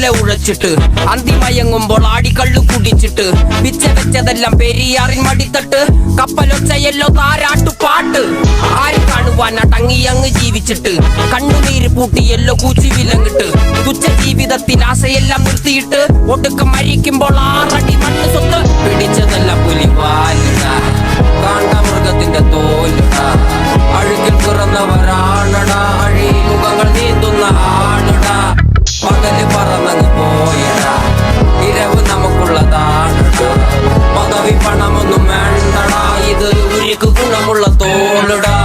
പോലെ ഉഴച്ചിട്ട് അന്തിമയങ്ങുമ്പോൾ ആടിക്കള്ളു കുടിച്ചിട്ട് പിച്ച വെച്ചതെല്ലാം പെരിയാറിൻ മടിത്തട്ട് കപ്പലൊച്ചയല്ലോ താരാട്ടുപാട്ട് ആര് കാണുവാൻ അടങ്ങി അങ്ങ് ജീവിച്ചിട്ട് കണ്ണുനീര് പൂട്ടിയല്ലോ കൂച്ചി വിലങ്ങിട്ട് തുച്ഛ ജീവിതത്തിൽ ആശയെല്ലാം നിർത്തിയിട്ട് ഒടുക്കം മരിക്കുമ്പോൾ 6 അടി മണ്ണ് സ്വത്ത് പിടിച്ചതെല്ലാം പുലിവാലിട കാണ്ടാമൃഗത്തിന്റെ തോലിട അഴുകിൽ പിറന്നവരാണടാ അഴിമുഖങ്ങൾ നീന്തുന്ന ആണടാ പകല് പറന്നങ്ങ് പോയടാ ഇരവ് നമുക്കുള്ളതാണടാ പദവി പണമൊന്നും വേണ്ടടാ ഇത് ഉരുക്ക് ഗുണമുള്ള തോളിടാ